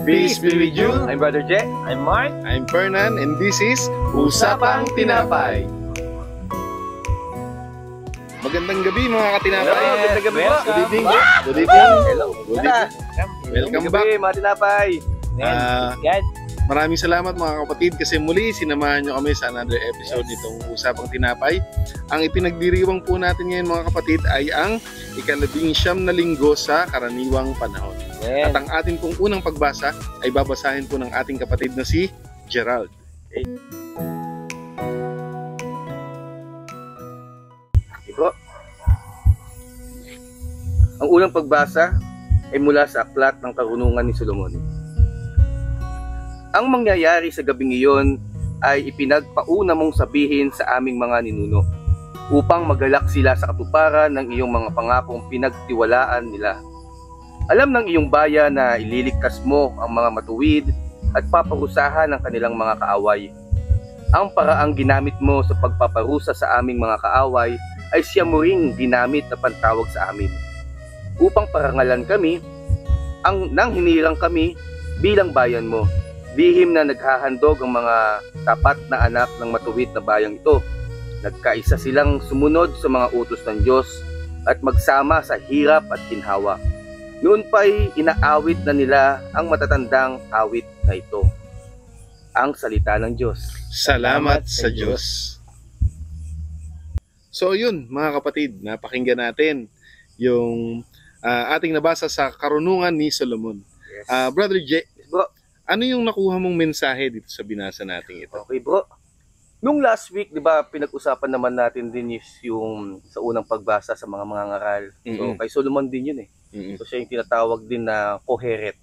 Peace be with you. I'm Brother Je. I'm Mark. I'm Fernan, and this is Usapang Tinapay. Magandang gabi mga katinapay. Hello, magandang gabi po. Good evening. Good evening. Hello. Good evening. Welcome back. Mga tinapay. God. Maraming salamat mga kapatid kasi muli sinamahan nyo kami sa another episode nitong Usapang Tinapay. Ang ipinagdiriwang po natin ngayon mga kapatid ay ang ika-19 na linggo sa karaniwang panahon. At ang atin pong unang pagbasa ay babasahin po ng ating kapatid na si Gerald. Okay. Ito. Ang unang pagbasa ay mula sa Aklat ng Karunungan ni Solomon. Ang mangyayari sa gabing iyon ay ipinagpauna mong sabihin sa aming mga ninuno upang magalak sila sa katuparan ng iyong mga pangakong pinagtiwalaan nila. Alam ng iyong bayan na ililigtas mo ang mga matuwid at paparusahan ang kanilang mga kaaway. Ang paraang ginamit mo sa pagpaparusa sa aming mga kaaway ay siya mo ring ginamit na pantawag sa amin. Upang parangalan kami, nang hinirang kami bilang bayan mo. Lihim na naghahandog ang mga tapat na anak ng matuwid na bayang ito. Nagkaisa silang sumunod sa mga utos ng Diyos at magsama sa hirap at ginhawa. Noon pa'y inaawit na nila ang matatandang awit na ito. Ang salita ng Diyos. Salamat sa Diyos. So yun mga kapatid, napakinggan natin yung ating nabasa sa Karunungan ni Solomon. Yes. Brother J, Yes, bro. ano yung nakuha mong mensahe dito sa binasa natin ito? Okay bro. Nung last week, di ba, pinag-usapan naman natin din yung sa unang pagbasa sa mga ngaral. So kay Solomon din yun eh. So siya yung tinatawag din na Koheret.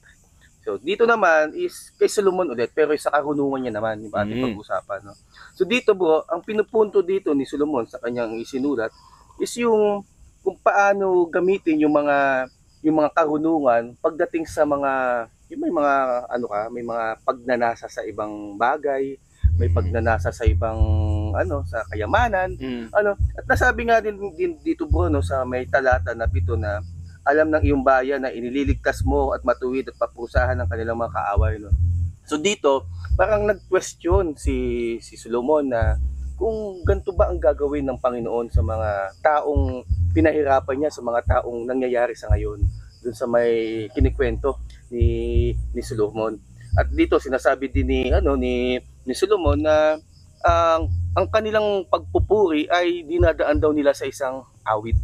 So dito naman is kay Solomon ulit, pero sa karunungan niya naman yung ating pag-usapan. No? So dito bro, ang pinupunto dito ni Solomon sa kanyang isinulat is yung kung paano gamitin yung mga karunungan pagdating sa mga yung may mga may mga pagnanasa sa ibang bagay, may pagnanasa sa ibang sa kayamanan, at nasabi nga din dito bro no sa may talata na 7 na alam ng iyong bayan na inililigtas mo at matuwid at papusahan ng kanilang mga kaaway no. So dito parang nag-question si Solomon na kung ganito ba ang gagawin ng Panginoon sa mga taong pinahirapan niya, sa mga taong nangyayari sa ngayon, dun sa may kinikwento ni Solomon. At dito sinasabi din ni Solomon na ang kanilang pagpupuri ay dinadaan daw nila sa isang awit.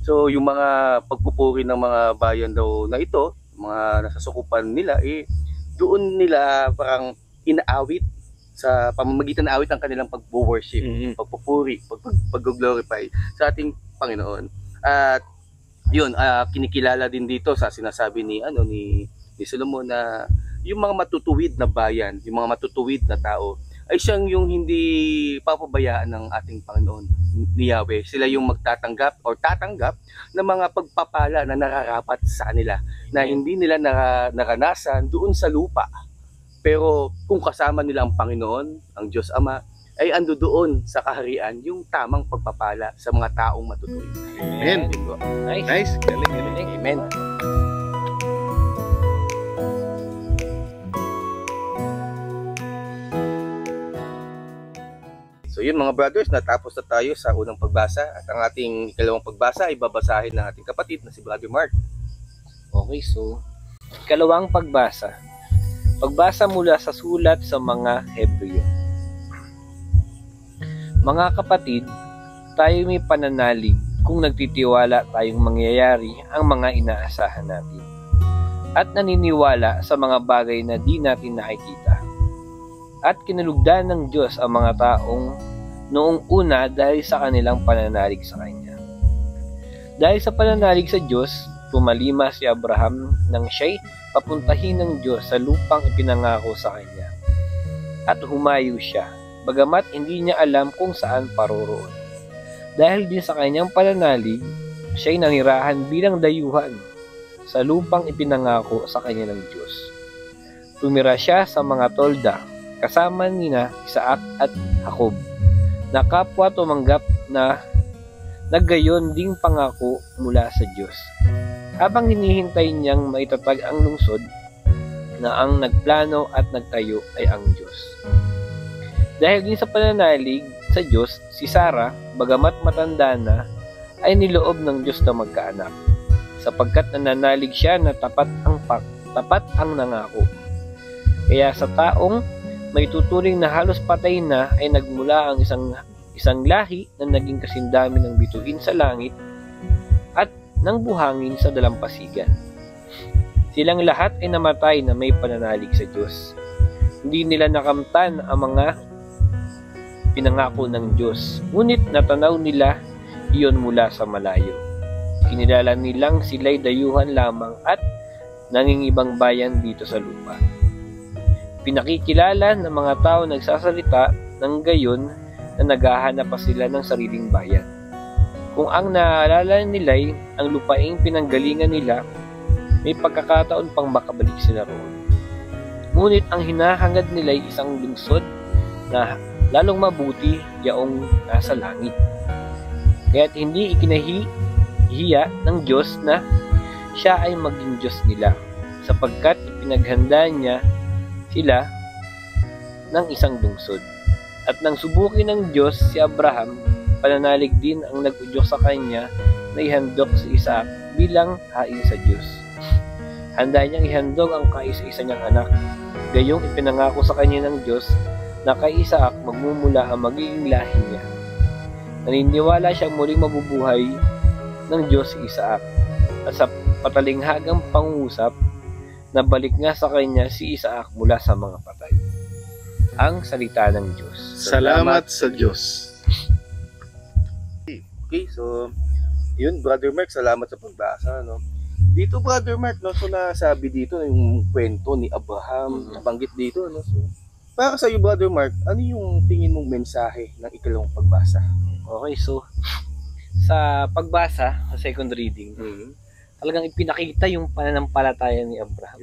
So yung mga pagpupuri ng mga bayan daw na ito, mga nasasukupan nila doon nila parang inaawit sa pamamagitan ng awit ang kanilang pag-worship, pagpupuri, pag-glorify sa ating Panginoon. At yun, kinikilala din dito sa sinasabi ni Solomon na yung mga matutuwid na bayan, yung mga matutuwid na tao ay siyang yung hindi papabayaan ng ating Panginoon ni Yahweh. Sila yung magtatanggap o tatanggap ng mga pagpapala na nararapat sa kanila na hindi nila naranasan doon sa lupa. Pero kung kasama nila ang Panginoon, ang Diyos Ama, ay ando doon sa kaharian yung tamang pagpapala sa mga taong matutuwid. Amen. Nice. Galing. Amen. So yun mga brothers, natapos na tayo sa unang pagbasa at ang ating ikalawang pagbasa ay babasahin ng ating kapatid na si Brother Mark. Okay, so ikalawang pagbasa. Pagbasa mula sa sulat sa mga Hebreo. Mga kapatid, tayo may pananalig kung nagtitiwala tayong mangyayari ang mga inaasahan natin at naniniwala sa mga bagay na di natin nakikita. At kinalugdan ng Diyos ang mga taong noong una dahil sa kanilang pananalig sa Kanya. Dahil sa pananalig sa Diyos, tumalima si Abraham nang siya'y papuntahin ng Diyos sa lupang ipinangako sa Kanya. At humayo siya, bagamat hindi niya alam kung saan paroroon. Dahil din sa kanyang pananalig, siya'y nanirahan bilang dayuhan sa lupang ipinangako sa kanya ng Diyos. Tumira siya sa mga tolda, kasama nina Isaac at Jacob, na kapwa tumanggap na naggayon ding pangako mula sa Diyos. habang hinihintay niyang maitatag ang lungsod na ang nagplano at nagtayo ay ang Diyos. Dahil din sa pananalig sa Diyos, si Sarah, bagamat matanda na, ay niloob ng Diyos na magkaanak, sapagkat nananalig siya na tapat ang nangako. Kaya sa taong may tuturing na halos patay na ay nagmula ang isang lahi na naging kasindami ng bituin sa langit at ng buhangin sa dalampasigan. Silang lahat ay namatay na may pananalig sa Diyos. Hindi nila nakamtan ang mga pinangako ng Diyos, ngunit natanaw nila iyon mula sa malayo. Kinilala nilang sila'y dayuhan lamang at nangingibang bayan dito sa lupa. Pinakikilala ng mga tao nagsasalita ng gayon na naghahanap pa sila ng sariling bayan. Kung ang naalala nila'y ang lupaing pinanggalingan nila, may pagkakataon pang makabalik sila roon. Ngunit ang hinahangad nila'y isang lungsod na lalong mabuti yaong nasa langit. Kaya't hindi ikinahihiya ng Diyos na siya ay maging Diyos nila, sapagkat ipinaghanda niya sila ng isang lungsod. At nang subukin ng Diyos si Abraham, pananalig din ang nag-udyok sa kanya na ihandog si Isaac bilang hain sa Diyos. Handa niyang ihandog ang kaisa-isa niyang anak. Gayong ipinangako sa kanya ng Diyos na kay Isaac magmumula ang magiging lahi niya. Naniniwala siyang muling mabubuhay ng Diyos si Isaac. At sa patalinghagang pangusap, nabalik nga sa kanya si Isaac mula sa mga patay. Ang salita ng Diyos. Salamat sa Diyos. Okay, so yun, Brother Mark, salamat sa pagbasa, no? Dito, Brother Mark, no, so nasabi dito yung kwento ni Abraham, nabanggit dito, no? So, para sa iyo, Brother Mark, ano yung tingin mong mensahe ng ikalawang pagbasa? Okay, so sa pagbasa, sa second reading, talagang ipinakita yung pananampalataya ni Abraham.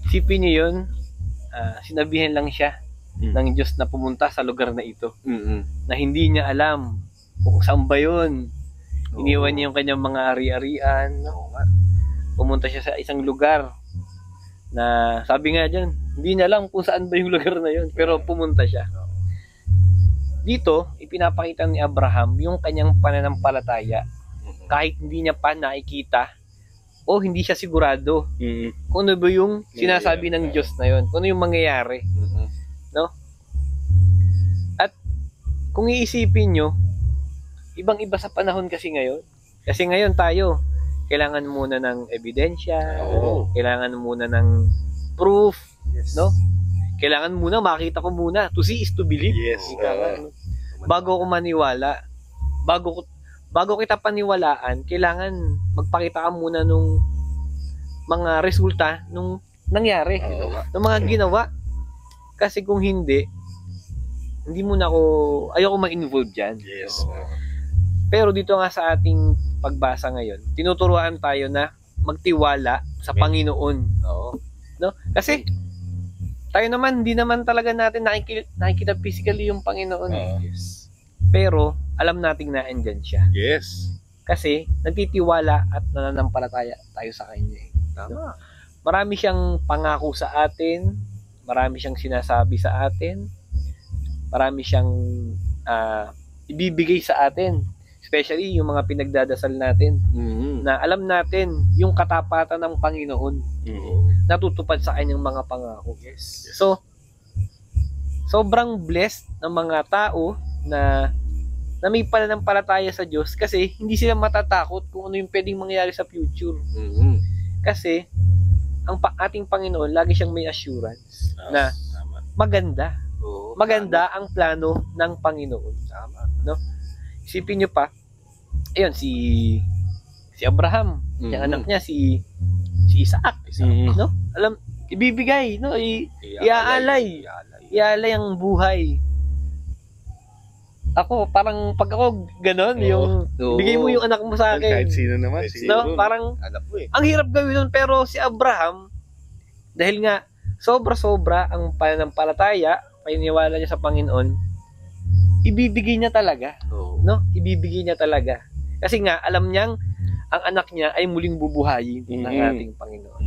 Isipin niyo yun, sinabihan lang siya ng Diyos na pumunta sa lugar na ito, na hindi niya alam kung saan ba yun. Iniwan niya yung kanyang mga ari-arian. Pumunta siya sa isang lugar na sabi nga dyan, hindi niya alam kung saan ba yung lugar na yun, pero pumunta siya. Dito, ipinapakita ni Abraham yung kanyang pananampalataya kahit hindi niya pa nakikita o hindi siya sigurado kung ano ba yung sinasabi ng Diyos na yun, kung ano yung mangyayari. No? At kung iisipin nyo, ibang-iba sa panahon kasi ngayon. Kasi ngayon tayo, kailangan muna ng ebidensya, kailangan muna ng proof, no? Kailangan muna, makita ko muna. To see is to believe. Yes. Bago ko maniwala, bago kita paniwalaan, kailangan magpakita ka muna nung mga resulta nung nangyari, ng mga ginawa. Kasi kung hindi muna ako, ayoko ma-involve dyan. Yes. Pero dito nga sa ating pagbasa ngayon, tinuturuan tayo na magtiwala sa Panginoon. No? Kasi tayo naman, hindi naman talaga natin nakikita physically yung Panginoon. Pero alam nating naandyan siya. Yes. Kasi nagtitiwala at nananampalataya tayo sa Kanya. No? Marami siyang pangako sa atin, marami siyang sinasabi sa atin, marami siyang ibibigay sa atin. Especially yung mga pinagdadasal natin, na alam natin yung katapatan ng Panginoon, natutupad sa kanyang mga pangako. So, sobrang blessed ng mga tao na may pananampalataya sa Diyos kasi hindi sila matatakot kung ano yung pwedeng mangyari sa future. Kasi, ang ating Panginoon, lagi siyang may assurance na maganda. Maganda ang plano ng Panginoon. No? Isipin nyo pa, ayun, si Abraham, yung anak niya, si Isaac, no? Alam, ibibigay, no? Iaalay ang buhay. Ako, parang pag ako ganon, yung bigay mo yung anak mo sa akin. Kahit sino naman. No? Parang, ang hirap gawin nun, pero si Abraham, dahil nga, sobra-sobra ang pananampalataya, paniniwala niya sa Panginoon, ibibigay niya talaga. No? Ibibigay niya talaga. Kasi nga, alam niyang ang anak niya ay muling bubuhayin ng ating Panginoon.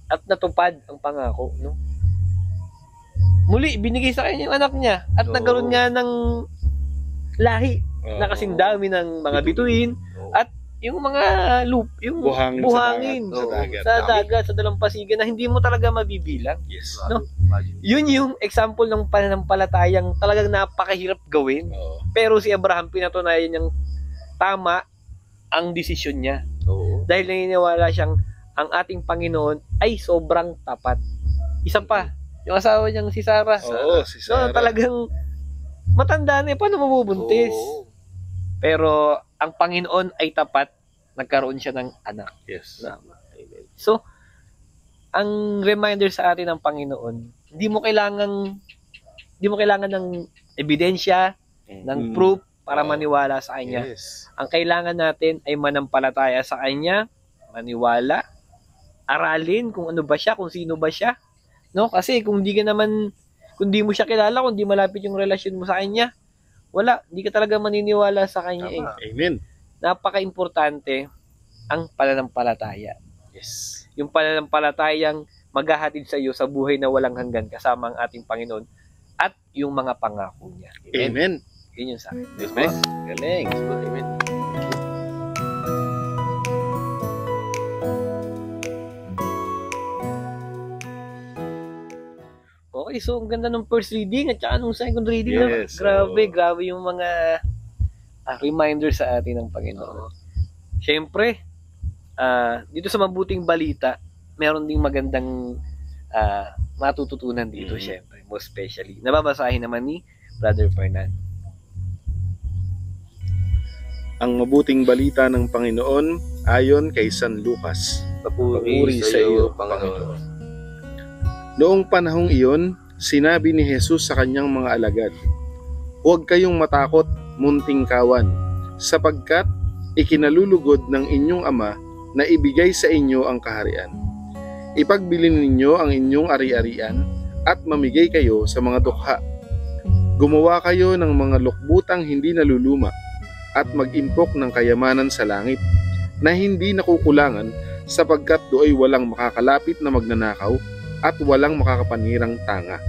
At natupad ang pangako, no? Muli, binigay sa kanya yung anak niya at nagkaroon nga ng lahi na kasing dami ng mga bituin at yung mga yung buhangin sa dagat, sa dalampasigan na hindi mo talaga mabibilang. Yes. No? Yun yung example ng pananampalatayang talagang napakahirap gawin. Pero si Abraham, pinatunayan niyang tama ang desisyon niya. Dahil naniniwala siyang ang ating Panginoon ay sobrang tapat. Isa pa, yung asawa niyang si Sarah. Si Sarah. No, talagang matanda na, paano mabubuntis? Pero ang Panginoon ay tapat, nagkaroon siya ng anak. Yes. So, ang reminder sa atin ng Panginoon, hindi mo kailangan ng ebidensya, ng proof para maniwala sa Kanya. Yes. Ang kailangan natin ay manampalataya sa Kanya, maniwala, aralin kung ano ba siya, kung sino ba siya. No? Kasi kung di mo siya kilala, kung di malapit yung relasyon mo sa Kanya, wala, hindi ka talaga maniniwala sa Kanya. Amen. Napaka-importante ang pananampalataya. Yes. Yung pananampalatayang maghahatid sa iyo sa buhay na walang hanggan kasama ang ating Panginoon at yung mga pangako niya. Amen. Yun yung sa akin. Amen. Galing. Amen. Okay, so ang ganda ng first reading at saka nung second reading. Yes, Grabe yung mga reminder sa atin ng Panginoon. Siyempre, dito sa mabuting balita, meron ding magandang matututunan dito, siyempre, most especially. Nababasahin naman ni Brother Fernan. Ang mabuting balita ng Panginoon ayon kay San Lucas. Papuri sa iyo, Panginoon. Noong panahong iyon, sinabi ni Jesus sa kanyang mga alagad, "Huwag kayong matakot, munting kawan, sapagkat ikinalulugod ng inyong Ama na ibigay sa inyo ang kaharian. Ipagbili ninyo ang inyong ari-arian at mamigay kayo sa mga dukha. Gumawa kayo ng mga lukbutang hindi naluluma at mag-impok ng kayamanan sa langit na hindi nakukulangan sapagkat do'y walang makakalapit na magnanakaw at walang makakapanirang tanga.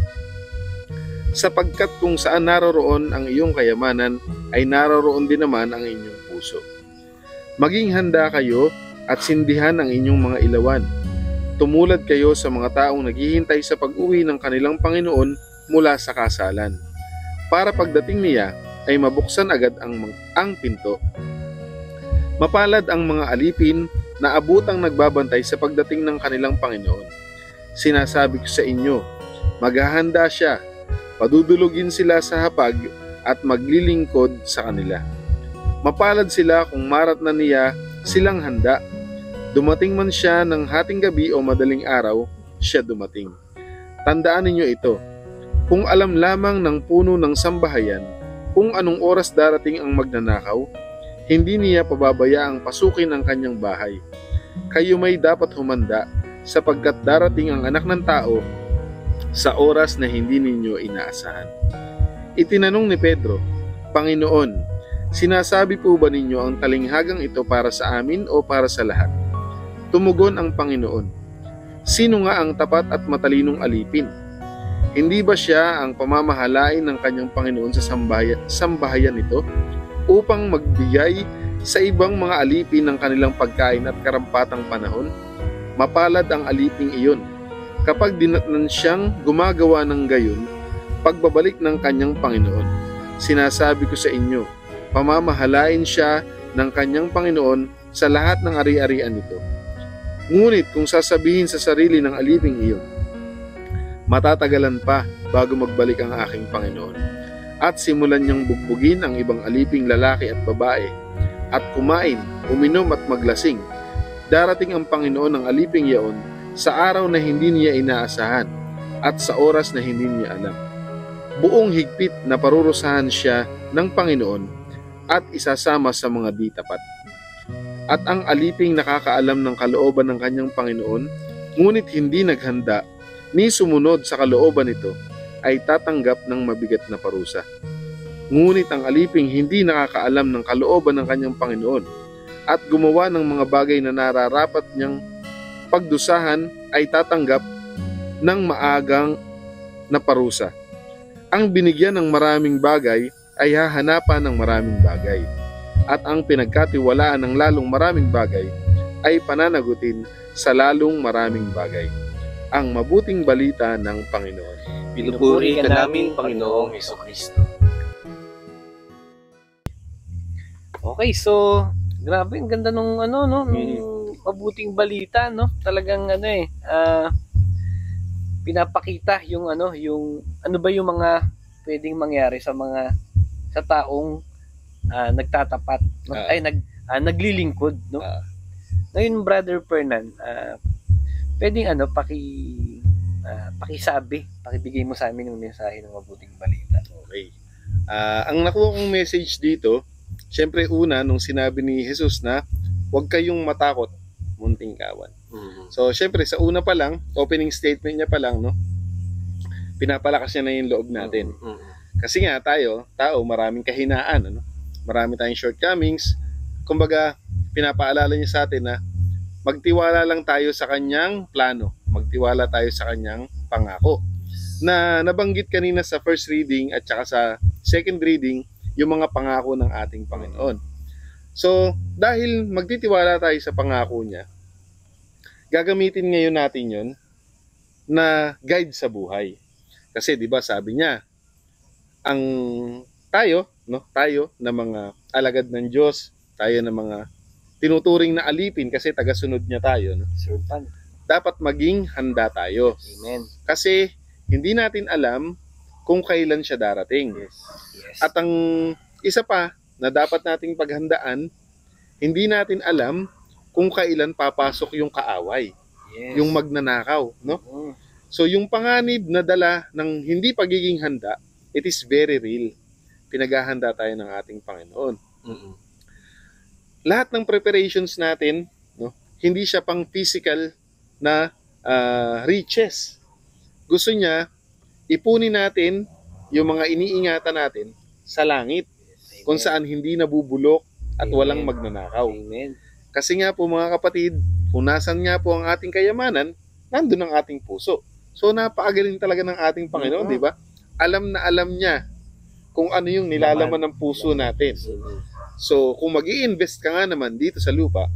Sapagkat kung saan naroroon ang iyong kayamanan ay naroroon din naman ang inyong puso. Maging handa kayo at sindihan ang inyong mga ilawan. Tumulad kayo sa mga taong naghihintay sa pag-uwi ng kanilang Panginoon mula sa kasalan, para pagdating niya ay mabuksan agad ang pinto. Mapalad ang mga alipin na abutang nagbabantay sa pagdating ng kanilang Panginoon. Sinasabi ko sa inyo, maghahanda siya, padudulugin sila sa hapag at maglilingkod sa kanila. Mapalad sila kung marat na niya silang handa. Dumating man siya ng hating gabi o madaling araw, siya dumating. Tandaan ninyo ito, kung alam lamang ng puno ng sambahayan kung anong oras darating ang magnanakaw, hindi niya pababayaang pasukin ang kanyang bahay. Kayo may dapat humanda, sapagkat darating ang Anak ng Tao sa oras na hindi ninyo inaasahan." Itinanong ni Pedro, "Panginoon, sinasabi po ba ninyo ang talinghagang ito para sa amin o para sa lahat?" Tumugon ang Panginoon, "Sino nga ang tapat at matalinong alipin? Hindi ba siya ang pamamahalain ng kanyang Panginoon sa sambahayan nito upang magbigay sa ibang mga alipin ng kanilang pagkain at karampatang panahon? Mapalad ang aliping iyon kapag dinatnan siyang gumagawa ng gayon pagbabalik ng kanyang Panginoon. Sinasabi ko sa inyo, pamamahalain siya ng kanyang Panginoon sa lahat ng ari-arian nito. Ngunit kung sasabihin sa sarili ng aliping iyon, matatagalan pa bago magbalik ang aking Panginoon, at simulan niyang bugbugin ang ibang aliping lalaki at babae, at kumain, uminom at maglasing, darating ang Panginoon ng aliping iyon sa araw na hindi niya inaasahan at sa oras na hindi niya alam. Buong higpit na parurusahan siya ng Panginoon at isasama sa mga di tapat. At ang aliping nakakaalam ng kalooban ng kanyang Panginoon, ngunit hindi naghanda ni sumunod sa kalooban nito, ay tatanggap ng mabigat na parusa. Ngunit ang aliping hindi nakakaalam ng kalooban ng kanyang Panginoon, at gumawa ng mga bagay na nararapat niyang pagdusahan ay tatanggap ng maagang na parusa. Ang binigyan ng maraming bagay ay hahanapan ng maraming bagay. At ang pinagkatiwalaan ng lalong maraming bagay ay pananagutin sa lalong maraming bagay. Ang mabuting balita ng Panginoon. Pinupuri ka namin, Panginoong Hesukristo. Okay, so grabe, ang ganda nung nung mabuting balita, no? Talagang pinapakita yung yung ano ba yung mga pwedeng mangyari sa taong nagtatapat, no? Naglilingkod, no? Ngayon, Brother Fernan, pwedeng pakibigay mo sa amin ng mensahe ng mabuting balita. Okay. Ang nakuha kong message dito, syempre una, nung sinabi ni Jesus na huwag kayong matakot, munting kawan. So, syempre, sa una pa lang, opening statement niya pa lang, no? Pinapalakas niya na yung loob natin. Kasi nga, tao, maraming kahinaan, ano? Marami tayong shortcomings. Kumbaga, pinapaalala niya sa atin na magtiwala lang tayo sa kanyang plano. Magtiwala tayo sa kanyang pangako. Na nabanggit kanina sa first reading at saka sa second reading, yung mga pangako ng ating Panginoon. So, dahil magtitiwala tayo sa pangako niya, gagamitin ngayon natin yon na guide sa buhay. Kasi 'di ba sabi niya, ang tayo na mga alagad ng Diyos, tayo na mga tinuturing na alipin kasi tagasunod niya tayo, no? Servant. Dapat maging handa tayo. Amen. Kasi hindi natin alam kung kailan siya darating. Yes. At ang isa pa na dapat nating paghandaan, hindi natin alam kung kailan papasok yung kaaway, yung magnanakaw, no? So yung panganib na dala ng hindi pagiging handa, it is very real. Pinaghahanda tayo ng ating Panginoon. Lahat ng preparations natin, no, hindi siya pang physical na riches. Gusto niya ipunin natin yung mga iniingatan natin sa langit, kung saan hindi nabubulok at walang magnanakaw. Amen. Kasi nga po mga kapatid, kung nasan nga po ang ating kayamanan, nandun ang ating puso. So napakagaling talaga ng ating Panginoon, di ba? Alam na alam niya kung ano yung nilalaman ng puso natin. So kung mag-i-invest ka nga naman dito sa lupa,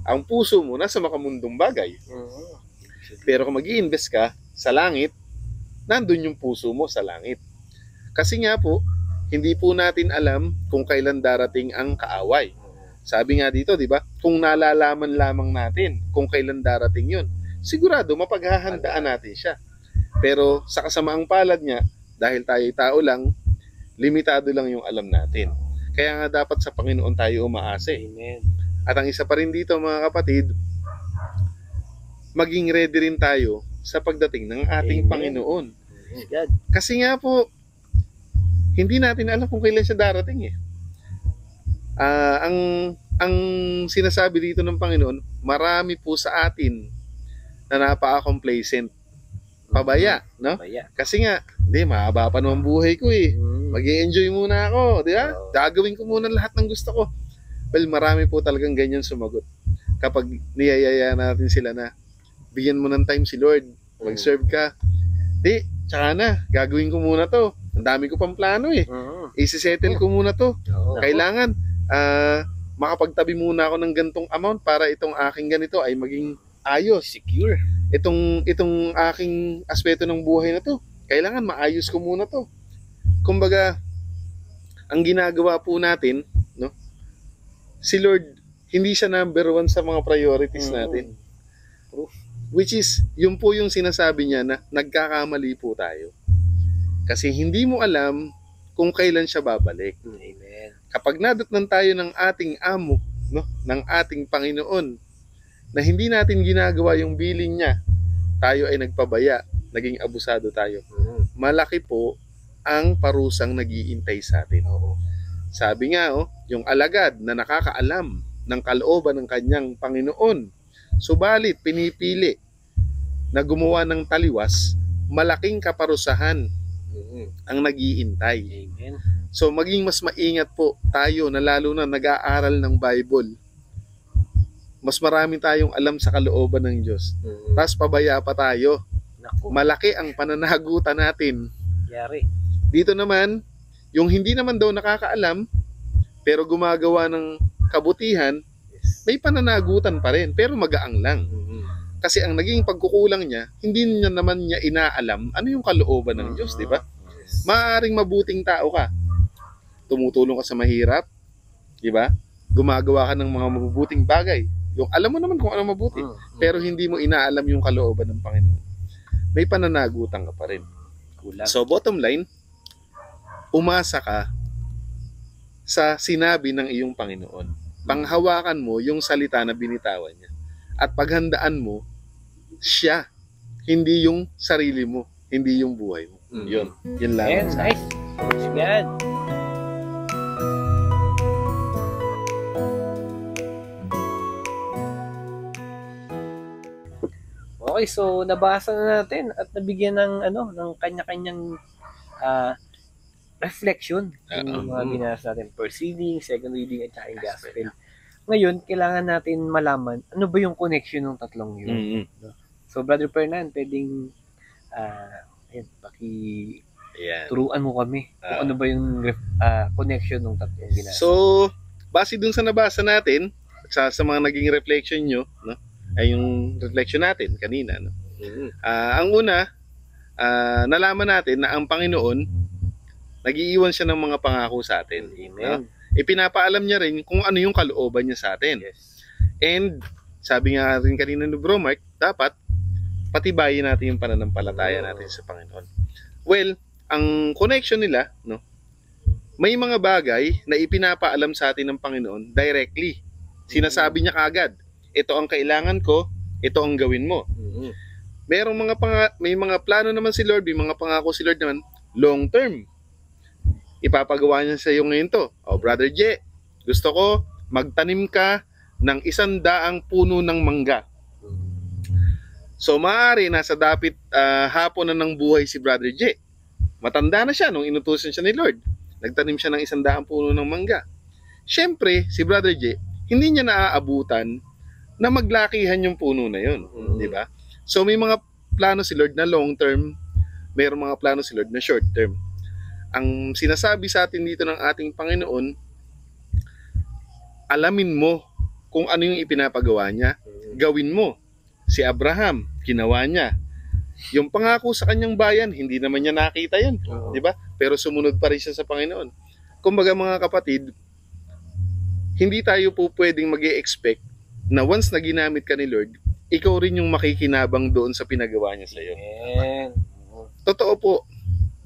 ang puso mo nasa makamundong bagay. Pero kung mag-i-invest ka sa langit, nandun yung puso mo sa langit. Kasi nga po, hindi po natin alam kung kailan darating ang kaaway. Sabi nga dito, di ba? Kung nalalaman lamang natin kung kailan darating yun, sigurado mapaghahandaan natin siya. Pero sa kasamaang palad niya, dahil tayo tao lang, limitado lang yung alam natin. Kaya nga dapat sa Panginoon tayo umaasa. Amen. At ang isa pa rin dito mga kapatid, maging ready rin tayo sa pagdating ng ating Panginoon. God. Kasi nga po, hindi natin alam kung kailan siya darating eh. Ang sinasabi dito ng Panginoon, marami po sa atin na napaka-complacent. Pabaya, no? Pabaya. Kasi nga, hindi, mahaba pa naman buhay ko eh. Mag-i-enjoy muna ako, di ba? Gagawin ko muna lahat ng gusto ko. Well, marami po talagang ganyan sumagot. Kapag niyayaya natin sila na, bigyan mo ng time si Lord, mag-serve ka. Di, tsaka na, gagawin ko muna to. Ang dami ko pang plano eh. Isi-settle ko muna to. Kailangan, makapagtabi muna ako ng gantong amount para itong aking ganito ay maging ayos. Secure. Itong aking aspeto ng buhay na to, kailangan maayos ko muna to. Kumbaga, ang ginagawa po natin, no? Si Lord, hindi siya number one sa mga priorities natin. Which is, yun po yung sinasabi niya na nagkakamali po tayo. Kasi hindi mo alam kung kailan siya babalik. Amen. Kapag nadatnan tayo ng ating amo, no, ng ating Panginoon, na hindi natin ginagawa yung bilin niya, tayo ay nagpabaya, naging abusado tayo. Malaki po ang parusang nag-iintay sa atin. Sabi nga, yung alagad na nakakaalam ng kalooban ng kanyang Panginoon, subalit pinipili na gumawa ng taliwas, malaking kaparusahan ang nag-iintay. Amen. So maging mas maingat po tayo na lalo na nag-aaral ng Bible. mas marami tayong alam sa kalooban ng Diyos. Tapos pabaya pa tayo. Naku, Malaki ang pananagutan natin. yari. Dito naman, yung hindi naman daw nakakaalam, pero gumagawa ng kabutihan, may pananagutan pa rin, pero magaang lang. Kasi ang naging pagkukulang niya, hindi niya naman niya inaalam ano yung kalooban ng Diyos, di ba? Maaaring mabuting tao ka. Tumutulong ka sa mahirap, di ba? Gumagawa ka ng mga mabubuting bagay. Yung alam mo naman kung ano mabuti, pero hindi mo inaalam yung kalooban ng Panginoon. May pananagutan ka pa rin. Kulang. So bottom line, umasa ka sa sinabi ng iyong Panginoon. Panghawakan mo yung salita na binitawan niya. At paghandaan mo siya, hindi yung sarili mo, hindi yung buhay mo. Yun lang. Ayan, nice. Yan. Okay, so nabasa na natin at nabigyan ng ng kanya-kanyang reflection yung mga binasa natin. First reading, second reading, at saka yung gospel. Ngayon, kailangan natin malaman ano ba yung connection ng tatlong yun. So, Brother Fernan, pwedeng turuan mo kami kung ano ba yung connection ng tatlong binasa. So, base dun sa nabasa natin, sa mga naging reflection nyo, no? Ay yung reflection natin kanina. No? Ang una, nalaman natin na ang Panginoon, nag-iiwan siya ng mga pangako sa atin. Amen. No? Ipinapaalam niya rin kung ano yung kalooban niya sa atin. Yes. And sabi nga rin kanina ni Bro Mark, dapat patibayin natin yung pananampalataya natin sa Panginoon. Well, ang connection nila, no, may mga bagay na ipinapaalam sa atin ng Panginoon directly. Sinasabi niya kagad, ito ang kailangan ko, ito ang gawin mo. Merong may mga plano naman si Lord, may mga pangako si Lord naman, long term. Ipapagawa niya sa iyo ngayon to. Brother J, gusto ko magtanim ka ng 100 puno ng mangga. So maaari nasa dapit hapon na ng buhay si Brother J. Matanda na siya nung inutusan siya ni Lord. Nagtanim siya ng 100 puno ng mangga. Siyempre, si Brother J, hindi niya naaabutan na maglakihan yung puno na yun. Di ba? So may mga plano si Lord na long term, mayroong mga plano si Lord na short term. Ang sinasabi sa atin dito ng ating Panginoon, alamin mo kung ano yung ipinapagawa niya, gawin mo. Si Abraham, ginawa niya. Yung pangako sa kanyang bayan, hindi naman niya nakita yan. Di ba? Pero sumunod pa rin siya sa Panginoon. Kumbaga mga kapatid, hindi tayo po pwedeng mag-e-expect na once na ginamit ka ni Lord, ikaw rin yung makikinabang doon sa pinagawa niya sa iyo. Totoo po,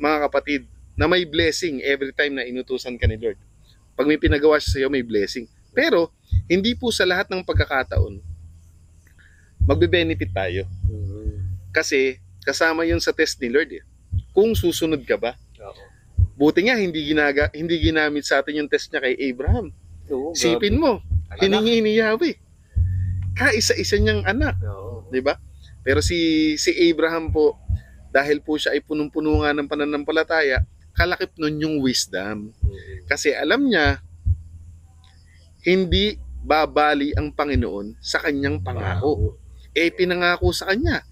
mga kapatid, na may blessing every time na inutusan ka ni Lord. Pag may pinagawa siya sa iyo, may blessing. Pero, hindi po sa lahat ng pagkakataon, magbe-benefit tayo. Kasi, kasama yun sa test ni Lord. Kung susunod ka ba? Buti nga, hindi ginamit sa atin yung test niya kay Abraham. Sipin mo, hiningi ni Yahweh. Kaisa-isa niyang anak. Diba? Pero si Abraham po, dahil po siya ay punong-puno nga ng pananampalataya, kalakip nun yung wisdom. Kasi alam niya, hindi babali ang Panginoon sa kanyang pangako. Pinangako sa kanya,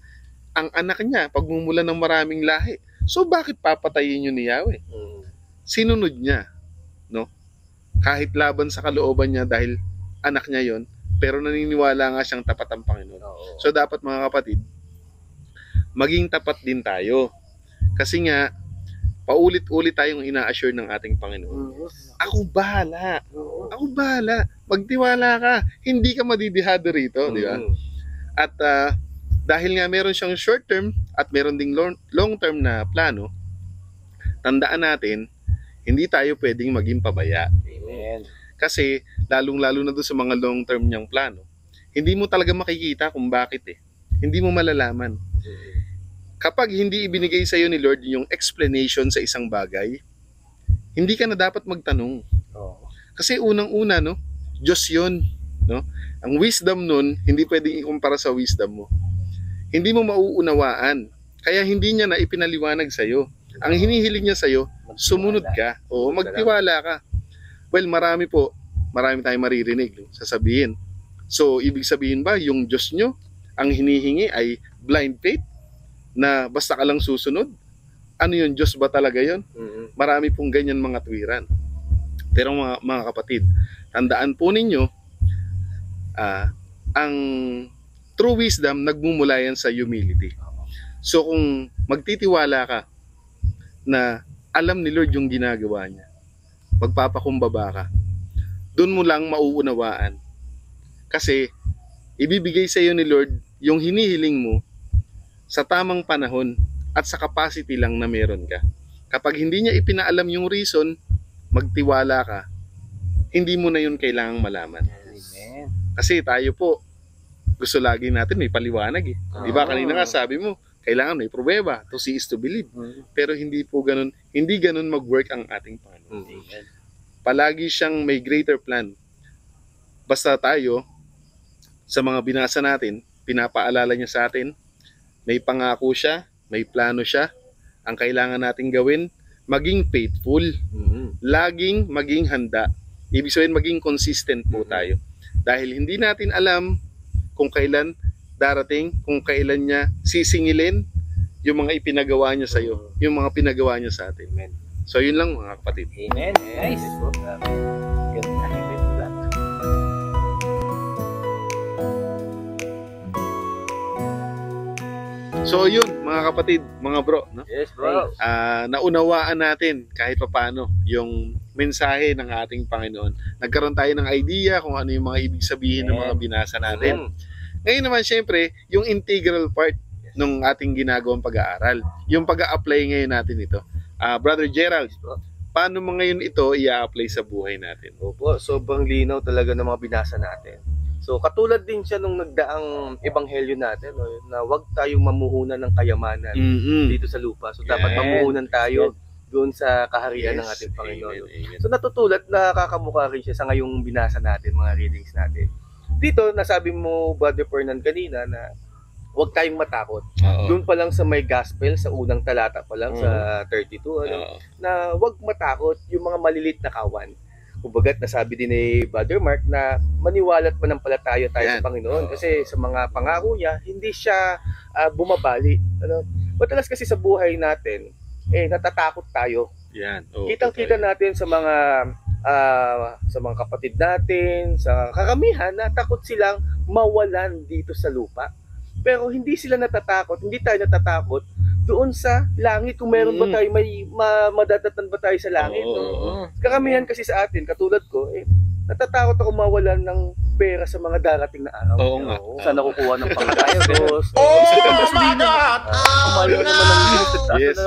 ang anak niya, pagmumulan ng maraming lahi. So bakit papatayin yun ni Yahweh? Sinunod niya, no? Kahit laban sa kalooban niya dahil anak niya yon, pero naniniwala nga siyang tapat ang Panginoon. So dapat mga kapatid, maging tapat din tayo. Kasi nga, paulit-ulit tayong ina-assure ng ating Panginoon. Ako bahala. Ako bahala. Magtiwala ka. Hindi ka madidihado rito, di ba? At dahil nga meron siyang short term at meron ding long term na plano, tandaan natin, hindi tayo pwedeng maging pabaya. Amen. Kasi lalong-lalo na doon sa mga long term niyang plano, hindi mo talaga makikita kung bakit Hindi mo malalaman. Kapag hindi ibinigay sa iyo ni Lord yung explanation sa isang bagay, hindi ka na dapat magtanong. Kasi unang-una, no, Diyos yun. No? Ang wisdom nun, hindi pwedeng ikumpara sa wisdom mo. Hindi mo mauunawaan. Kaya hindi niya na ipinaliwanag sa iyo. Ang hinihiling niya sa iyo, sumunod ka. Magtiwala ka. Well, marami tayong maririnig. No? Sasabihin, So, ibig sabihin ba, yung Diyos nyo, ang hinihingi ay blind faith na basta ka lang susunod? Ano yun? Diyos ba talaga yun? Marami pong ganyan mga tuwiran. Pero mga kapatid, tandaan po ninyo, ang true wisdom, nagmumula yan sa humility. So, kung magtitiwala ka na alam ni Lord yung ginagawa niya, magpapakumbaba ka, doon mo lang mauunawaan. Kasi, ibibigay sa iyo ni Lord yung hinihiling mo sa tamang panahon at sa capacity lang na meron ka. Kapag hindi niya ipinaalam yung reason, magtiwala ka, hindi mo na yun kailangang malaman. Amen. Kasi tayo po, gusto lagi natin may paliwanag eh. Diba? Kanina nga sabi mo, kailangan may pruweba, to see is to believe. Pero hindi po ganun, hindi ganun mag-work ang ating Panginoon. Palagi siyang may greater plan. Basta tayo, sa mga binasa natin, pinapaalala niya sa atin, may pangako siya, may plano siya. Ang kailangan natin gawin, maging faithful. Laging maging handa. Ibig sabihin, maging consistent po tayo. Dahil hindi natin alam kung kailan darating, kung kailan niya sisingilin yung mga ipinagawa niya sa iyo, yung mga pinagawa niya sa atin. So, yun lang mga kapatid. Amen. Nice. Ganda. So, yun mga kapatid, mga bro. No? Yes, bro. Naunawaan natin kahit papaano yung mensahe ng ating Panginoon. Nagkaroon tayo ng idea kung ano yung mga ibig sabihin ng mga binasa natin. Ngayon naman, syempre, yung integral part ng ating ginagawang pag-aaral. Yung pag-a-apply ngayon natin ito. Brother Gerald, paano mo ngayon ito i-apply sa buhay natin? Opo, sobrang linaw talaga ng mga binasa natin. So, katulad din siya nung nagdaang ebanghelyo natin, no, na huwag tayong mamuhunan ng kayamanan dito sa lupa. So, dapat mamuhunan tayo doon sa kaharian ng ating Panginoon. Amen. So, natutulad, nakakamukha rin siya sa ngayong binasa natin, mga readings natin. Dito, nasabi mo, Brother Fernan, kanina na huwag tayong matakot. Doon pa lang sa may gospel, sa unang talata pa lang, sa 32, na huwag matakot yung mga malilit na kawan. Kumbagat, nasabi din ni Brother Mark na maniwala't manampalataya tayo sa Panginoon. Kasi sa mga pangako niya, hindi siya bumabali. Madalas kasi sa buhay natin, natatakot tayo. Kitang-kita natin sa mga kapatid natin, sa karamihan, na takot silang mawalan dito sa lupa. Pero hindi sila natatakot, hindi tayo natatakot doon sa langit, kung meron ba tayo, may madadatan ba tayo sa langit. Karamihan kasi sa atin, katulad ko, natatakot ako mawalan ng pera sa mga darating na araw. Saan nakukuha ng pangkayos? Kumalo naman ng minutes. Yes.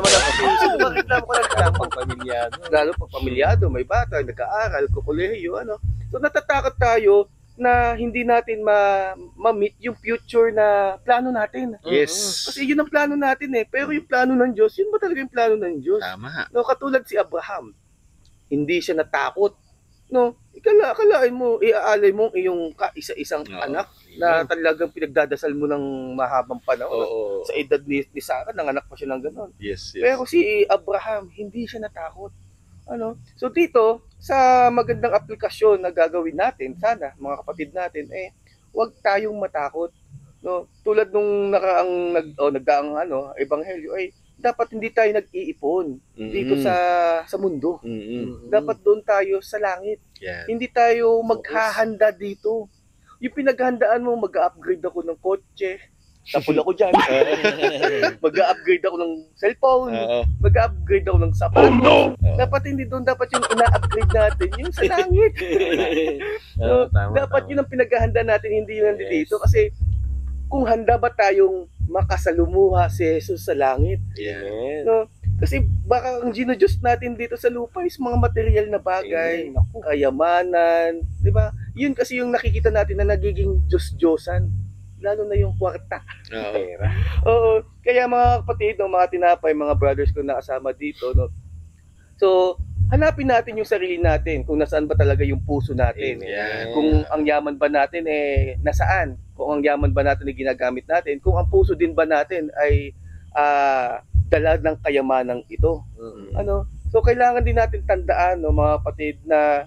Reklamo ko lang pang pamilyado. Lalo pag pamilyado, may bata, nag-aaral, kukulehiyo, So natatakot tayo na hindi natin ma-meet yung future na plano natin. Yes. Kasi yun ang plano natin Pero yung plano ng Diyos, yun ba talaga yung plano ng Diyos? Tama. No, katulad si Abraham, hindi siya natakot. No, akalain mo, iaalay mo iyong isa-isang anak na talagang pinagdadasal mo ng mahabang panahon. Sa edad ni Sarah, nanganak pa siya ng gano'n. Yes. Pero si Abraham, hindi siya natakot. So dito, sa magandang aplikasyon na gagawin natin, sana mga kapatid natin, huwag tayong matakot. No? Tulad nung nagdaang ebanghelyo, dapat hindi tayo nag-iipon dito sa mundo. Dapat doon tayo sa langit. Hindi tayo maghahanda dito. Yung pinaghandaan mo, mag-upgrade ako ng kotse, tapos ako dyan. Mag-upgrade ako ng cellphone. Mag-upgrade ako ng sapatos. Dapat hindi doon. Dapat yung ina-upgrade natin yung sa langit. Dapat yun ang pinaghahanda natin, hindi yun dito. Kasi kung handa ba tayong makasalumuha si Jesus sa langit? Kasi baka ang ginodiyos natin dito sa lupa is mga material na bagay, kayamanan, di ba? Yun kasi yung nakikita natin na nagiging Diyos-Diyosan. Lalo na yung kwarta. Kaya mga kapatid, mga tinapay, mga brothers ko na kasama dito, so hanapin natin yung sarili natin, kung nasaan ba talaga yung puso natin. Kung ang yaman ba natin nasaan, kung ang yaman ba natin ay ginagamit natin, kung ang puso din ba natin ay dala ng kayamanang ito. So kailangan din natin tandaan, mga kapatid, na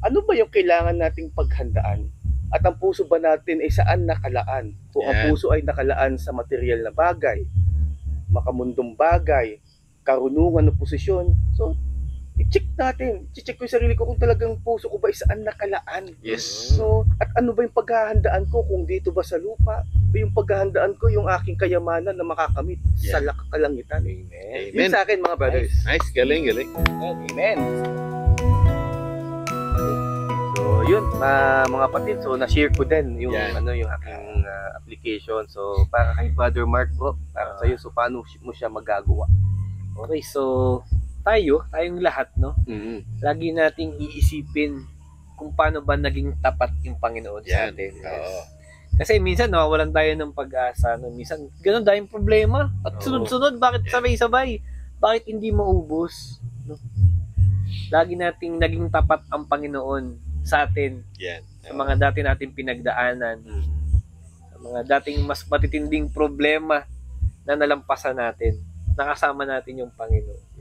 ano ba yung kailangan nating paghandaan? At ang puso ba natin ay saan nakalaan? Kung ang Yan. puso ay nakalaan sa material na bagay, makamundong bagay, karunungan o posisyon, so i-check natin. I-check ko yung sarili ko kung talagang puso ko ba ay saan nakalaan. Yes. So, at ano ba yung paghahandaan ko? Kung dito ba sa lupa, o yung paghahandaan ko yung aking kayamanan na makakamit sa Yeah. kalangitan. Amen. Yun sa akin mga brothers. Nice. Galing. Amen. So, yun, mga kapatid, so na-share ko din yung Yan. yung aking application. So, para kay Brother Mark bro, para sa iyo, so paano mo siya magagawa? Okay, so tayong lahat, no? Lagi nating iisipin kung paano ba naging tapat yung Panginoon sa Yan. atin. Oo. Kasi minsan nawawalan tayo ng pag-asa, no? Minsan ganun tayong problema. At Oo. sunod-sunod, bakit sabay-sabay? Bakit hindi maubos? No? Lagi nating naging tapat ang Panginoon sa atin, Yan. sa mga dati nating pinagdaanan, sa mga dating mas matitinding problema na nalampasan natin. Nakasama natin yung Panginoon.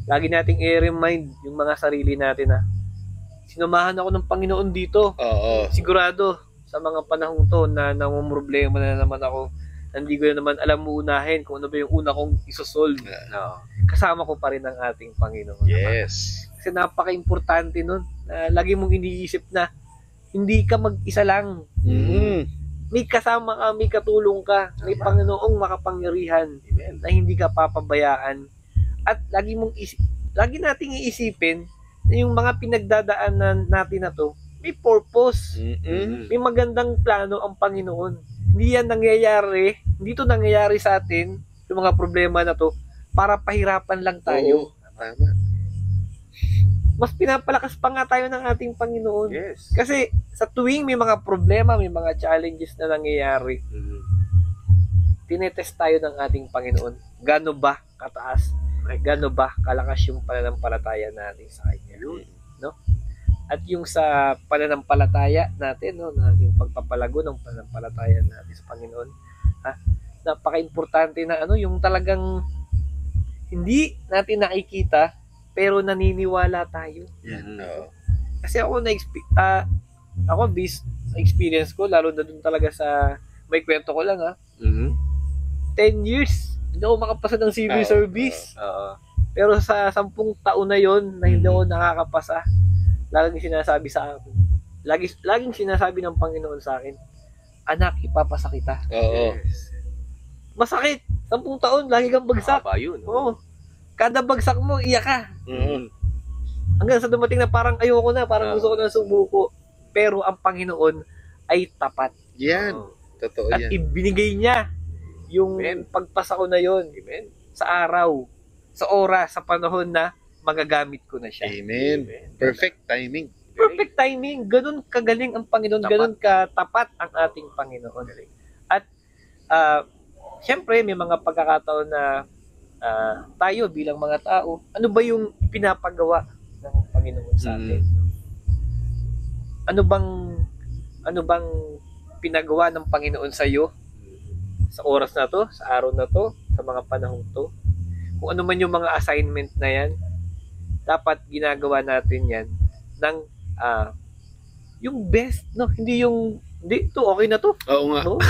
Lagi nating i-remind yung mga sarili natin na sinamahan ako ng Panginoon dito. Oo. Sigurado sa mga panahong to na namumroblema na naman ako, hindi ko na naman alam unahin kung ano ba yung una kong isosolve. No. Kasama ko pa rin ang ating Panginoon. Yes. Kasi napaka-importante nun na lagi mong iniisip na hindi ka mag-isa lang. May kasama ka, may katulong ka, may Panginoong makapangyarihan Amen. na hindi ka papabayaan. At lagi nating iisipin na yung mga pinagdadaanan natin na to, may purpose. May magandang plano ang Panginoon. Hindi yan nangyayari, hindi to nangyayari sa atin, yung mga problema na to, para pahirapan lang tayo. Oo. Tama. Mas pinapalakas pa nga tayo ng ating Panginoon. Yes. Kasi sa tuwing may mga problema, may mga challenges na nangyayari, tinetest tayo ng ating Panginoon. Gaano ba kataas? Gaano ba kalakas yung pananampalataya natin sa Kanya? No? At yung sa pananampalataya natin, no, na yung pagpapalago ng pananampalataya natin sa Panginoon, napaka-importante na yung talagang hindi natin nakikita pero naniniwala tayo. Yan. Oo. Kasi ako based sa experience ko, lalo na dun talaga sa may kwento ko lang 10 years hindi ako makapasa ng civil Oo. service. Pero sa 10 taon na yon na hindi ako nakakapasa, laging sinasabi sa akin, laging sinasabi ng Panginoon sa akin, anak, ipapasa kita. Oo. Masakit. 10 taon, lagi kang bagsak. Haba yun. Oo. Kada bagsak mo, iyak ka. Mm. Hanggang sa dumating na parang ayoko na, parang Oo. gusto ko na sumuko. Pero ang Panginoon ay tapat. Yan. Totoo At yan. ibinigay niya yung Amen. pagpasa ko na yon Amen. sa araw, sa oras, sa panahon na magagamit ko na siya. Amen. Perfect timing. Perfect timing. Ganun kagaling ang Panginoon. Tapat. Ganun katapat ang ating Panginoon. At syempre may mga pagkakataon na tayo bilang mga tao, ano ba yung pinapagawa ng Panginoon sa atin? Ano bang pinagawa ng Panginoon sa iyo sa oras na to, sa araw na to, sa mga panahong to? Kung ano man yung mga assignment na yan, dapat ginagawa natin yan ng yung best, no? Hindi yung hindi to okay na to. Oo nga. No?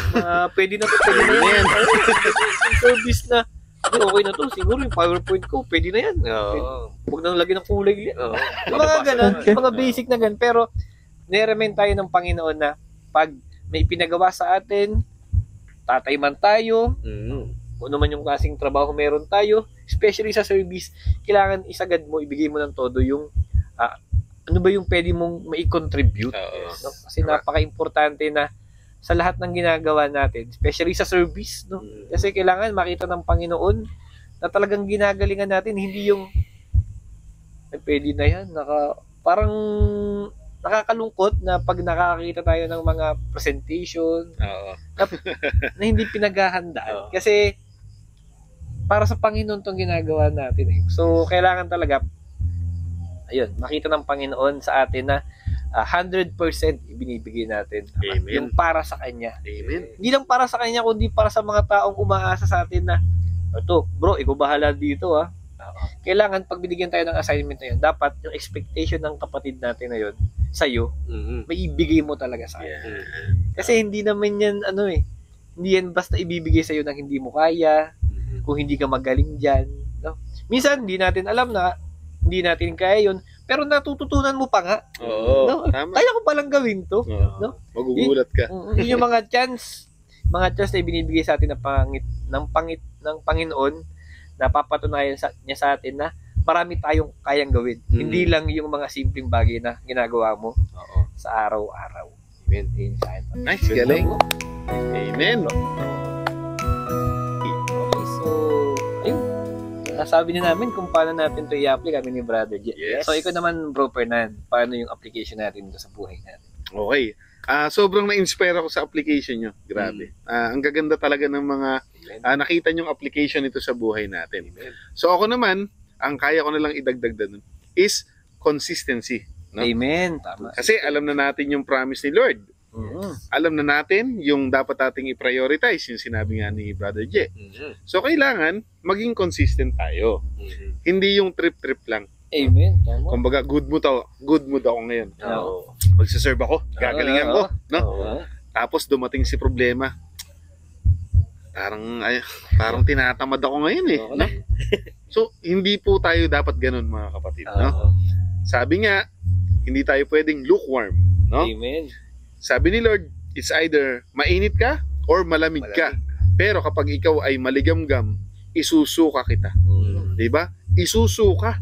Pwede na to, pwede na yan. Yung service na okay na to, siguro yung PowerPoint ko, pwede na yan. Huwag nang lagyan ng kulay. Yung mga ganun, yung mga basic na ganun. Pero, nire-remind tayo ng Panginoon na pag may pinagawa sa atin, tatay man tayo, kung ano man yung klaseng trabaho meron tayo, especially sa service, kailangan isagad mo, ibigay mo ng todo yung ano ba yung pwede mong mai-contribute. Oo. No? Kasi napaka-importante na sa lahat ng ginagawa natin, especially sa service, no? Kasi kailangan makita ng Panginoon na talagang ginagalingan natin, hindi yung pwede na yan, parang nakakalungkot na pag nakakita tayo ng mga presentation Oo. na hindi pinaghahandaan. Kasi para sa Panginoon tong ginagawa natin. So, kailangan talaga makita ng Panginoon sa atin na 100% ibinibigay natin. Amen. Yung para sa Kanya. Amen. Hindi lang para sa Kanya, kundi para sa mga taong umaasa sa atin na, ito, bro, ikaw bahala dito Kailangan pag binigyan tayo ng assignment na yun, dapat yung expectation ng kapatid natin na yun, sa'yo, may ibigay mo talaga sa kanya. Kasi hindi naman yan, hindi yan basta ibibigay sa'yo ng hindi mo kaya, kung hindi ka magaling dyan. No? Minsan, hindi natin alam na, hindi natin kaya yun, pero natututunan mo pa nga. Oo, No? tama. Kaya ko palang gawin to. Oo. No? Magugulat ka. Yun yung mga chance na ibinibigay sa atin ng Panginoon, na papatunayan niya sa atin na marami tayong kayang gawin. Hindi lang yung mga simpleng bagay na ginagawa mo sa araw-araw. Amen. Nice, galing. Amen. Okay, so, ayun. Nasabi na namin kung paano natin ito i-apply kami ni Brother J. Yes. So, ikaw naman, Bro Fernand, paano yung application natin dito sa buhay natin? Okay. Sobrang na-inspire ako sa application nyo. Grabe. Ang gaganda talaga ng mga nakita nyong application ito sa buhay natin. So ako naman, ang kaya ko na lang idagdag doon is consistency. No? Amen. Tama. Kasi alam na natin yung promise ni Lord. Alam na natin yung dapat nating i-prioritize, yung sinabi nga ni Brother J. So kailangan maging consistent tayo. Hindi yung trip-trip lang. Amen. Tama. Kumbaga, good mood ako ngayon. Oo. Magsaserve ako, gagalingan ko, no? Oo. Tapos dumating si problema. Parang tinatamad ako ngayon eh. Oo. No? So, hindi po tayo dapat ganun, mga kapatid. No? Oo. Sabi nga, hindi tayo pwedeng lukewarm. No? Amen. Sabi ni Lord, it's either mainit ka or malamig ka. Pero kapag ikaw ay maligamgam, isusuka kita. Diba? Isusuka.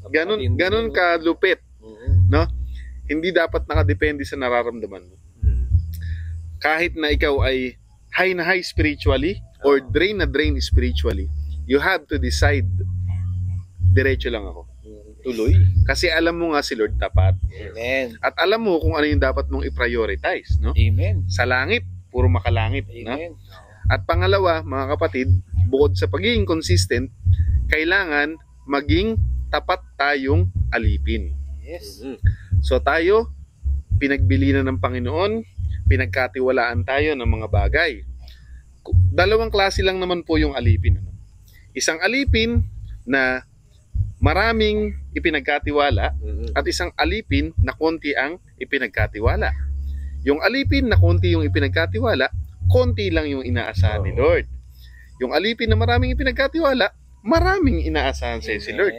Ganon ka lupit. No? Hindi dapat nakadepende sa nararamdaman mo. Kahit na ikaw ay high na high spiritually or drain na drain spiritually, you have to decide, diretso lang ako. Tuloy. Kasi alam mo nga si Lord tapat. Amen. At alam mo kung ano yung dapat mong i-prioritize. No? Amen. Sa langit, puro makalangit. No? Amen. At pangalawa, mga kapatid, bukod sa pagiging consistent, kailangan maging tapat tayong alipin. Yes. So tayo, pinagbilinan ng Panginoon, pinagkatiwalaan tayo ng mga bagay. Dalawang klase lang naman po yung alipin. Isang alipin na maraming ipinagkatiwala at isang alipin na konti ang ipinagkatiwala. Yung alipin na konti yung ipinagkatiwala, konti lang yung inaasahan ni Lord. Yung alipin na maraming ipinagkatiwala, maraming inaasahan sa si Lord.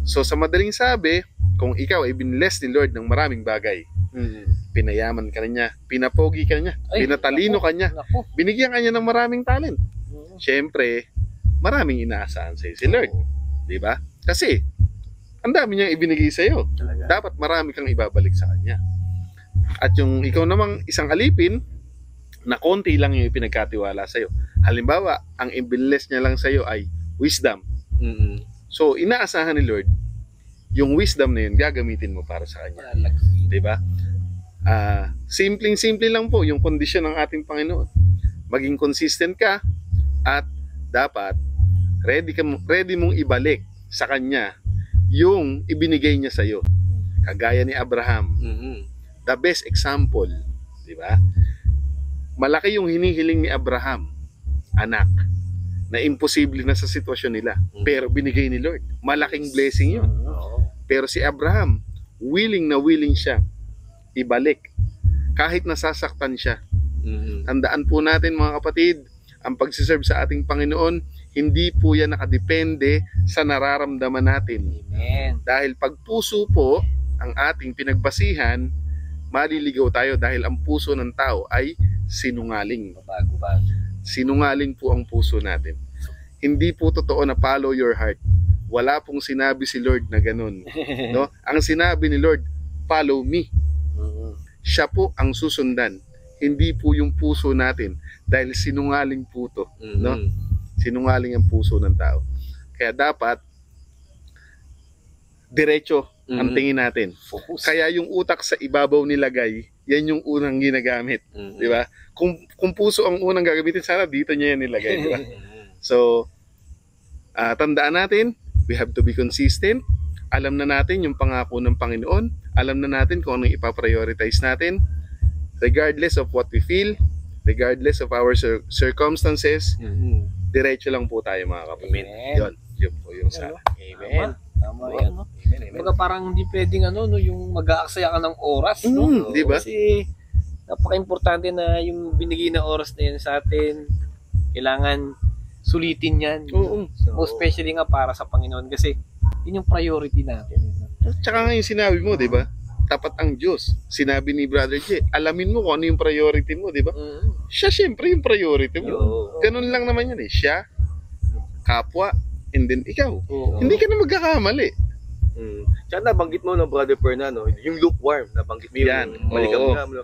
So sa madaling sabi, kung ikaw ay binless ni Lord ng maraming bagay, pinayaman ka na niya, pinapogi ka na niya, pinatalino ka niya, binigyan ka niya ng maraming talent. Siyempre, maraming inaasahan sa si Lord. Diba? Kasi, ang dami niyang ibinigay sa iyo. Dapat marami kang ibabalik sa kanya. At yung ikaw namang isang alipin, na konti lang yung ipinagkatiwala sa iyo. Halimbawa, ang ibinless niya lang sa iyo ay wisdom. So, inaasahan ni Lord, yung wisdom na yun, gagamitin mo para sa kanya. Diba? Simpleng-simple lang po yung kondisyon ng ating Panginoon. Maging consistent ka at dapat ready mong ibalik sa kanya yung ibinigay niya sa iyo. Kagaya ni Abraham. The best example, diba? Malaki yung hinihiling ni Abraham, anak, na imposible na sa sitwasyon nila. Pero binigay ni Lord. Malaking blessing yun. Pero si Abraham, willing siya ibalik. Kahit nasasaktan siya. Tandaan po natin mga kapatid, ang pagsiserve sa ating Panginoon, hindi po yan nakadepende sa nararamdaman natin. Amen. Dahil pag puso po ang ating pinagbasihan, maliligaw tayo dahil ang puso ng tao ay sinungaling. Bago-bago. Sinungaling po ang puso natin. Hindi po totoo na follow your heart. Wala pong sinabi si Lord na ganun. No? Ang sinabi ni Lord, follow me. Siya po ang susundan. Hindi po yung puso natin dahil sinungaling po to. No? Sinungaling ang puso ng tao. Kaya dapat diretso ang tingin natin. Focus. Kaya yung utak sa ibabaw nilagay, yan yung unang ginagamit. Di ba? Kung puso ang unang gagamitin, sana dito niya yan nilagay. Di ba? So, tandaan natin, we have to be consistent. Alam na natin yung pangako ng Panginoon. Alam na natin kung anong ipaprioritize natin. Regardless of what we feel, regardless of our circumstances, diretso lang po tayo mga kapatid. Yun po yung sana. Amen. Tama yan, no? Kumbaga parang hindi pwedeng no, yung mag-aaksaya ka ng oras, no? Di ba? Kasi napaka-importante na yung binigay na oras na yan sa atin, kailangan sulitin yan. Oo. Most especially nga para sa Panginoon kasi yun yung priority natin. Tsaka nga yung sinabi mo, di ba? Tapat ang Diyos. Sinabi ni Brother J, alamin mo kung ano yung priority mo, di ba? Siya syempre yung priority mo. Ganun lang naman yun eh. Siya, kapwa, and then ikaw. Hindi ka na magkakamali. Tsaka nabanggit mo, no, Brother Fernando, yung lukewarm, nabanggit mo Yan. yung maligam-gam. No?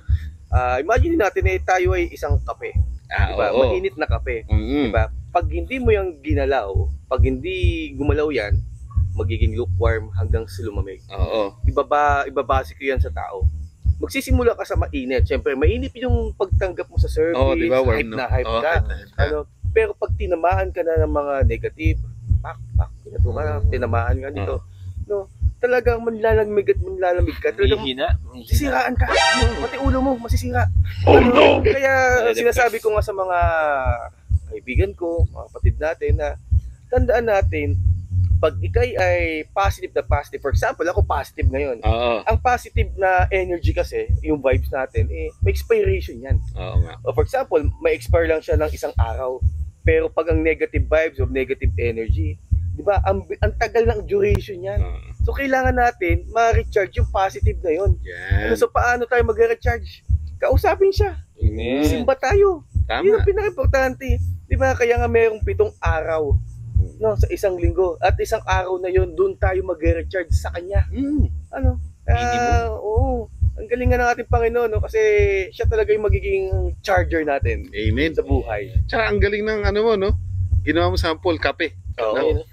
Imagine natin tayo ay isang kape. Diba? Mainit na kape. Diba? Pag hindi mo yung ginalaw, pag hindi gumalaw yan, magiging lukewarm hanggang sa lumamig. Ibabase ko yan sa tao. Magsisimula ka sa mainit. Siyempre, mainit yung pagtanggap mo sa service, diba? hype na hype ka. Pero pag tinamaan ka na ng mga negative, tinamaan ka dito, no, talagang manlalamig ka. Talagang masisiraan ka. Pati ulo mo, masisira. Kaya sinasabi ko nga sa mga kaibigan ko, mga kapatid natin na tandaan natin, pag ikay ay positive na positive, for example, ako positive ngayon. Ang positive na energy kasi, yung vibes natin, may expiration yan. For example, may expire lang siya ng isang araw. Pero pag ang negative vibes of negative energy, di ba, ang tagal ng duration yan. So, kailangan natin ma-recharge yung positive na yun. So, paano tayo mag-recharge? Kausapin siya. Simba tayo. Tama. Yun ang pinaka-importante. Di ba, kaya nga mayroong 7 araw, no, sa isang linggo. At isang araw na yun, doon tayo mag-recharge sa Kanya. Oo. Ang galing nga ng ating Panginoon, no? Kasi siya talaga yung magiging charger natin. Amen. Sa buhay. Tsaka ang galing ng mo, no? Ginawa mo sample, kape. Oo.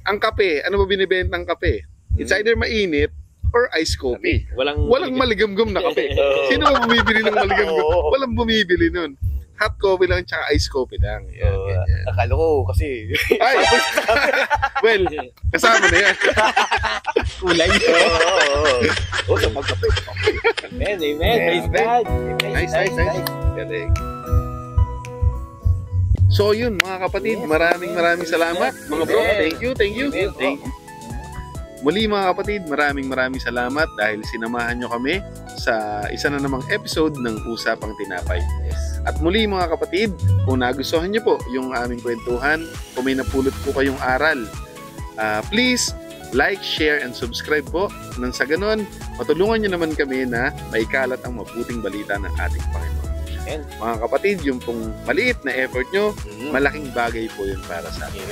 Ang kape, ano ba binibenta ng kape? It's either mainit or iced coffee. Walang maligamgam na kape. Sino ba bumibili ng maligamgam? Walang bumibili nun. Hot coffee lang tsaka iced coffee lang. Akala ko kasi ay! Well, kasama na yan. Kulay. Sa pagkape. Amen. Praise God. Nice. Galing. So yun mga kapatid, maraming salamat. Mga bro, thank you. Muli mga kapatid, maraming salamat dahil sinamahan nyo kami sa isa na namang episode ng Usapang Tinapay. At muli mga kapatid, kung nagustuhan nyo po yung aming kwentuhan, kung may napulot po kayong aral, please like, share, and subscribe po. Nang sa ganon, matulungan nyo naman kami na maikalat ang mabuting balita ng ating Panginoon. Mga kapatid, yung pong maliit na effort nyo, malaking bagay po yun para sa atin.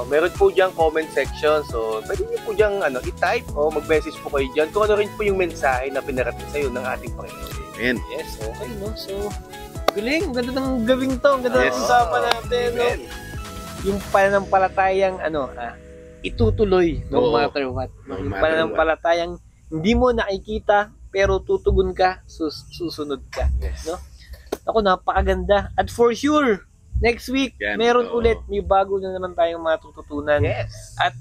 Meron po diyang comment section. So, pwede nyo po diyang i-type o mag-message po kayo dyan kung ano rin po yung mensahe na pinarating sa iyo ng ating Panginoon. Amen. Yes, okay, no? So, galing. Ang ganda ng gawing to. Ang ganda ng usapan natin, no? Yung pananampalatayang, itutuloy no matter what. Yung pananampalatayang hindi mo nakikita, pero tutugon ka, susunod ka. No? Ako, napakaganda. At for sure, next week, meron ulit, may bago na naman tayong matututunan. At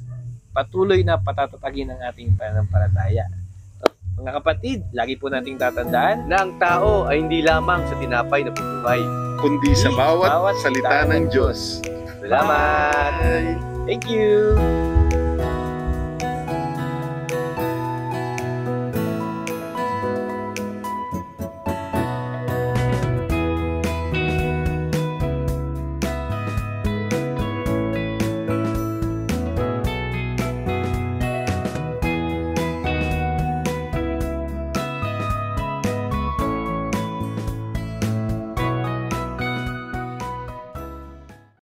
patuloy na patatatagin ang ating pananampalataya. So, mga kapatid, lagi po nating tatandaan na ang tao ay hindi lamang sa tinapay na bubuhay, kundi sa bawat salita ng Diyos. Salamat! Thank you!